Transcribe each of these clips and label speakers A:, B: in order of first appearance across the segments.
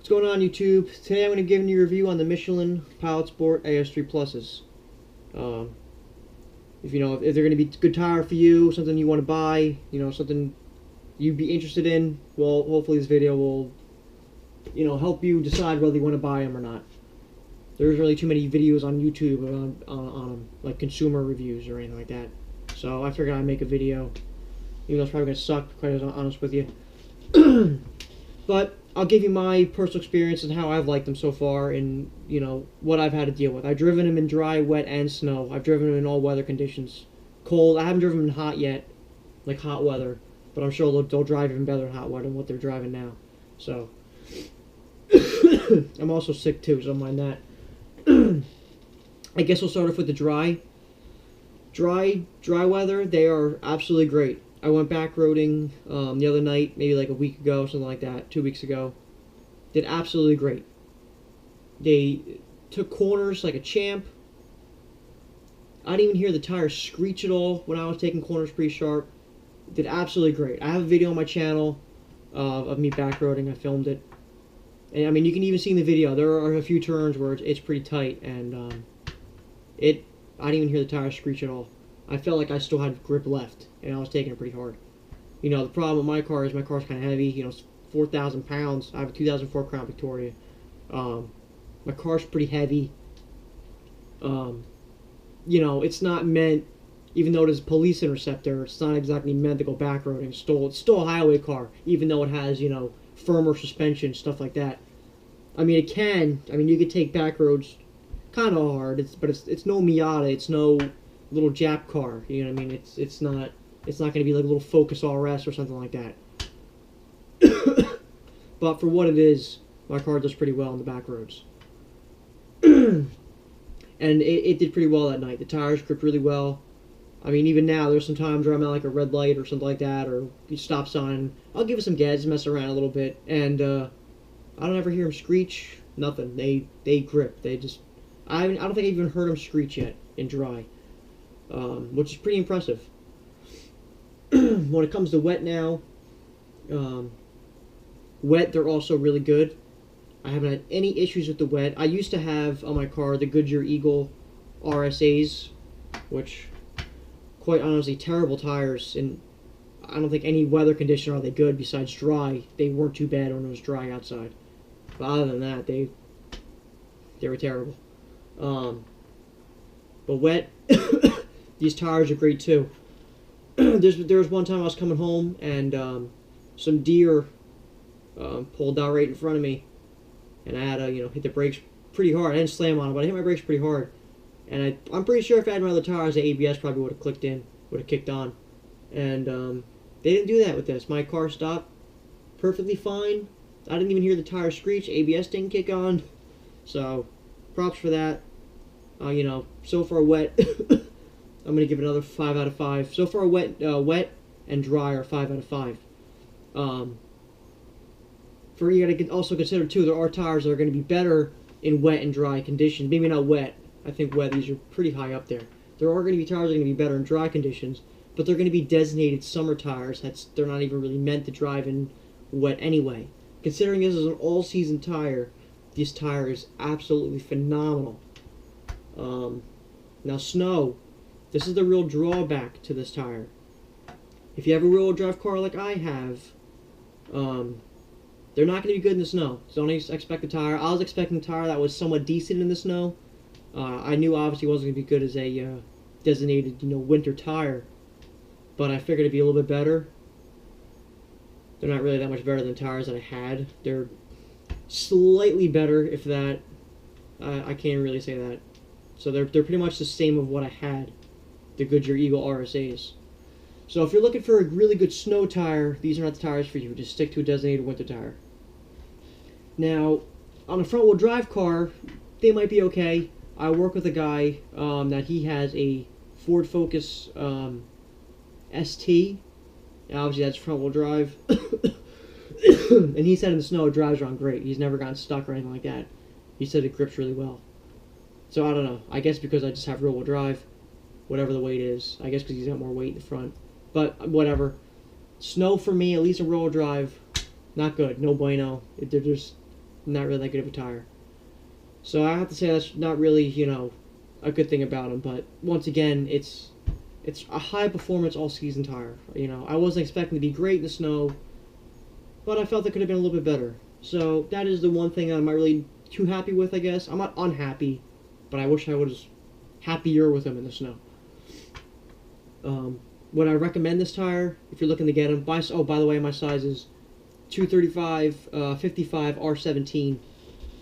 A: What's going on, YouTube? Today I'm going to give you a review on the Michelin Pilot Sport AS3 Pluses. If they're going to be a good tire for you, something you want to buy, something you'd be interested in, well, hopefully this video will, help you decide whether you want to buy them or not. There's really too many videos on YouTube on them, like consumer reviews or anything like that. So I figured I'd make a video, even though it's probably going to suck, quite honest with you. But I'll give you my personal experience and how I've liked them so far and, what I've had to deal with. I've driven them in dry, wet, and snow. I've driven them in all weather conditions. Cold, I haven't driven them in hot yet, like hot weather. But I'm sure they'll drive even better in hot weather than what they're driving now. So, I'm also sick too, so don't mind that. I guess we'll start off with the dry weather. They are absolutely great. I went back roading the other night, maybe like a week ago, something like that, 2 weeks ago. Did absolutely great. They took corners like a champ. I didn't even hear the tires screech at all when I was taking corners pretty sharp. Did absolutely great. I have a video on my channel of me back roading. I filmed it. And I mean, you can even see in the video, there are a few turns where it's pretty tight, and I didn't even hear the tires screech at all. I felt like I still had grip left, and I was taking it pretty hard. The problem with my car is my car's kind of heavy. It's 4,000 pounds. I have a 2004 Crown Victoria. My car's pretty heavy. It's not meant, even though it is a police interceptor, it's not exactly meant to go back roading. It's still a highway car, even though it has, firmer suspension, stuff like that. I mean, it can. I mean, you could take back roads kind of hard. But it's no Miata. It's no little Jap car. You know what I mean? It's not going to be like a little Focus RS or something like that. But for what it is, my car does pretty well on the back roads. And it did pretty well that night. The tires gripped really well. I mean, even now, there's some times where I'm at like a red light or something like that, or a stop sign. I'll give it some gas, mess around a little bit, and I don't ever hear them screech. Nothing. They grip. They just. I don't think I've even heard them screech yet in dry, which is pretty impressive. When it comes to wet now, wet they're also really good. I haven't had any issues with the wet. I used to have on my car the Goodyear Eagle RSAs, which, quite honestly, terrible tires, and I don't think any weather condition are they good besides dry. They weren't too bad when it was dry outside. But other than that, they were terrible. But wet, these tires are great too. There was one time I was coming home and some deer pulled out right in front of me, and I had to hit the brakes pretty hard. I didn't slam on it, but I hit my brakes pretty hard. And I'm pretty sure if I had my other tires, the ABS probably would have kicked on. And they didn't do that with this. My car stopped perfectly fine. I didn't even hear the tire screech. ABS didn't kick on. So, props for that. So far wet, I'm going to give it another 5 out of 5. So far wet and dry are 5 out of 5. You got to also consider too, there are tires that are going to be better in wet and dry conditions. Maybe not wet. I think wet, these are pretty high up there. There are going to be tires that are going to be better in dry conditions, but they're going to be designated summer tires. They're not even really meant to drive in wet anyway. Considering this is an all-season tire, this tire is absolutely phenomenal. Now snow, this is the real drawback to this tire. If you have a rear-wheel drive car like I have, they're not going to be good in the snow. So don't expect the tire. I was expecting a tire that was somewhat decent in the snow. I knew obviously it wasn't going to be good as a designated, winter tire, but I figured it'd be a little bit better. They're not really that much better than the tires that I had. They're slightly better, if that. I can't really say that. So they're pretty much the same of what I had, the Goodyear Eagle RSAs. So if you're looking for a really good snow tire, these are not the tires for you. Just stick to a designated winter tire. Now, on a front-wheel drive car, they might be okay. I work with a guy that he has a Ford Focus ST. And obviously that's front-wheel drive. And he said in the snow it drives around great. He's never gotten stuck or anything like that. He said it grips really well. So I don't know. I guess because I just have rear-wheel drive, whatever the weight is. I guess because he's got more weight in the front. But whatever. Snow for me, at least a rear-wheel drive, not good. No bueno. They're just not really that good of a tire. So I have to say that's not really, a good thing about them. But once again, it's a high performance all season tire. I wasn't expecting to be great in the snow, but I felt it could have been a little bit better. So that is the one thing I'm not really too happy with, I guess. I'm not unhappy, but I wish I was happier with them in the snow. Would I recommend this tire if you're looking to get them? By the way, my size is 235, 55 R17.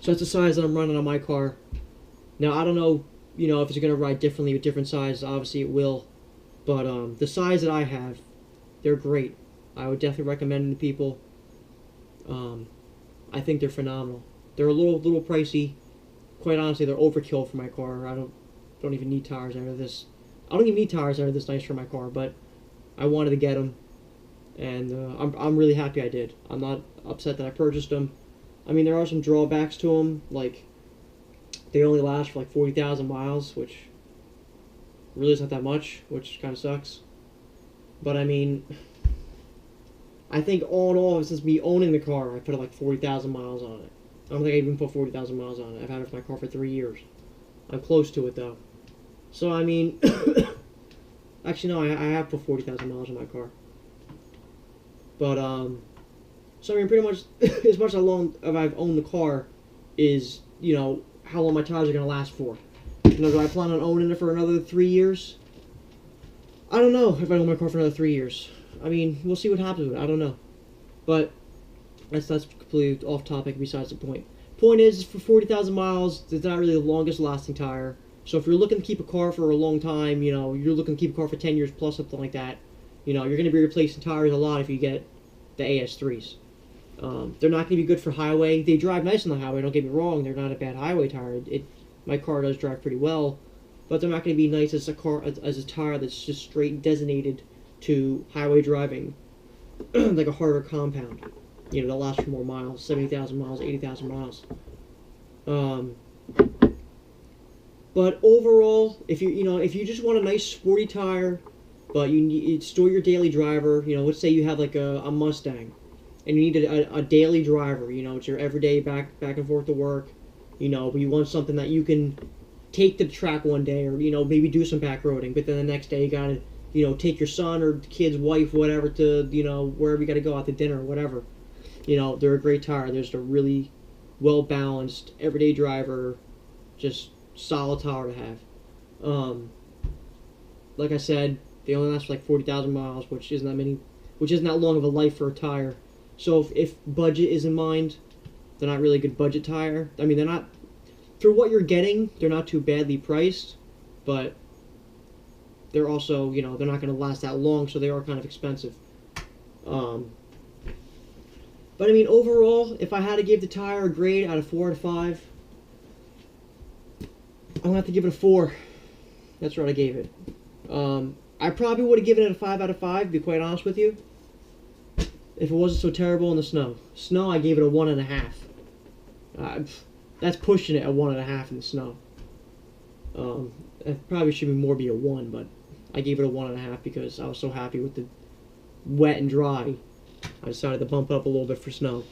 A: So that's the size that I'm running on my car. Now, I don't know, if it's going to ride differently with different sizes. Obviously, it will. But the size that I have, they're great. I would definitely recommend them to people. I think they're phenomenal. They're a little pricey. Quite honestly, they're overkill for my car. I don't even need tires out of this. I don't even need tires out of this nice for my car, but I wanted to get them, and I'm really happy I did. I'm not upset that I purchased them. I mean, there are some drawbacks to them, like they only last for like 40,000 miles, which really is not that much, which kind of sucks. But I mean, I think all in all, since me owning the car, I put like 40,000 miles on it. I don't think I even put 40,000 miles on it. I've had it for my car for 3 years. I'm close to it though. So I mean, actually no, I have put 40,000 miles on my car. But so I mean, pretty much as much as I've owned the car is how long my tires are gonna last for. Do I plan on owning it for another 3 years? I don't know if I own my car for another 3 years. I mean, we'll see what happens with it. I don't know. But that's completely off topic. Besides the point. Point is, for 40,000 miles, it's not really the longest lasting tire. So if you're looking to keep a car for a long time, you're looking to keep a car for 10 years plus, something like that, you're going to be replacing tires a lot if you get the AS3s. They're not going to be good for highway. They drive nice on the highway, don't get me wrong. They're not a bad highway tire. My car does drive pretty well, but they're not going to be nice as a tire that's just straight designated to highway driving, like a harder compound. That'll last for more miles, 70,000 miles, 80,000 miles. But overall, if you just want a nice sporty tire, but you store your daily driver, let's say you have like a Mustang, and you need a daily driver, it's your everyday back and forth to work, but you want something that you can take to the track one day, or maybe do some back roading, but then the next day you gotta take your son or kid's wife, whatever, to wherever you gotta go out to dinner or whatever. They're a great tire. They're just a really well balanced everyday driver, just solid tire to have. Like I said, they only last for like 40,000 miles, which isn't that long of a life for a tire. So if budget is in mind, they're not really a good budget tire. I mean, they're not, for what you're getting, they're not too badly priced, but they're also, they're not going to last that long, so they are kind of expensive. But I mean, overall, if I had to give the tire a grade out of 4 out of 5, I'm going to have to give it a 4. That's what I gave it. I probably would have given it a 5 out of 5, to be quite honest with you, if it wasn't so terrible in the snow. Snow, I gave it a 1.5. That's pushing it at 1.5 in the snow. It probably should be a 1, but I gave it a 1.5 because I was so happy with the wet and dry. I decided to bump it up a little bit for snow.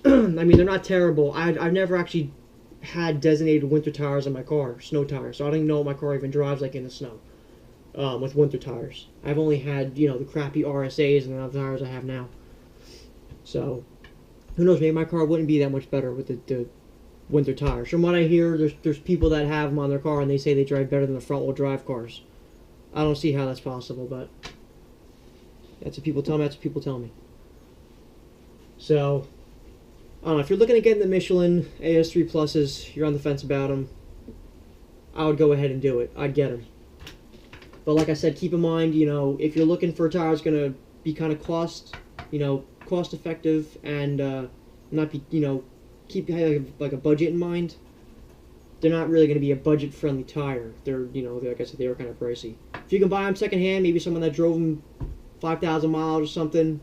A: I mean, they're not terrible. I've never actually had designated winter tires on my car, snow tires, so I don't even know what my car even drives like in the snow with winter tires. I've only had, the crappy RSAs and the other tires I have now. So, who knows, maybe my car wouldn't be that much better with the winter tires. From what I hear, there's people that have them on their car and they say they drive better than the front-wheel drive cars. I don't see how that's possible, but that's what people tell me. So, I don't know, if you're looking at getting the Michelin AS3 Pluses, you're on the fence about them, I would go ahead and do it. I'd get them. But like I said, keep in mind, if you're looking for a tire that's going to be kind of cost effective and not be, keep like a budget in mind, they're not really going to be a budget-friendly tire. They're, like I said, they are kind of pricey. If you can buy them secondhand, maybe someone that drove them 5,000 miles or something,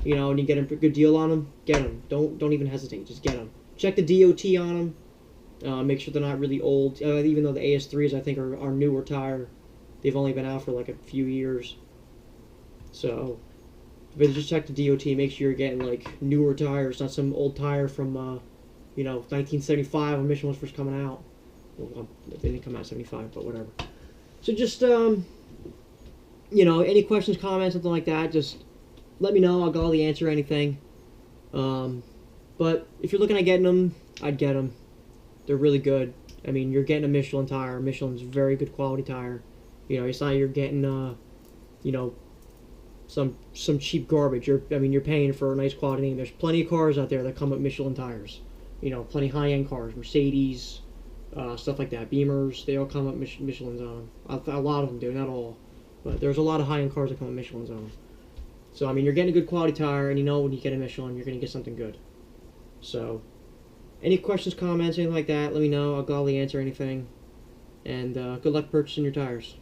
A: and you get a good deal on them, get them. Don't even hesitate. Just get them. Check the DOT on them. Make sure they're not really old. Even though the AS3s, I think, are newer tire. They've only been out for like a few years. So, but just check the DOT. Make sure you're getting like newer tires, not some old tire from 1975 when Michelin was first coming out. Well, they didn't come out in 75, but whatever. So just, any questions, comments, something like that, just let me know. I'll gladly answer anything. But if you're looking at getting them, I'd get them. They're really good. I mean, you're getting a Michelin tire. Michelin's a very good quality tire. It's not you're getting, some cheap garbage. You're paying for a nice quality name. There's plenty of cars out there that come with Michelin tires. Plenty of high-end cars, Mercedes, stuff like that. Beamers, they all come with Michelins on them. A lot of them do, not all. But there's a lot of high-end cars that come with Michelins on them. So, you're getting a good quality tire, and when you get a Michelin, you're going to get something good. So, any questions, comments, anything like that, let me know. I'll gladly answer anything. And good luck purchasing your tires.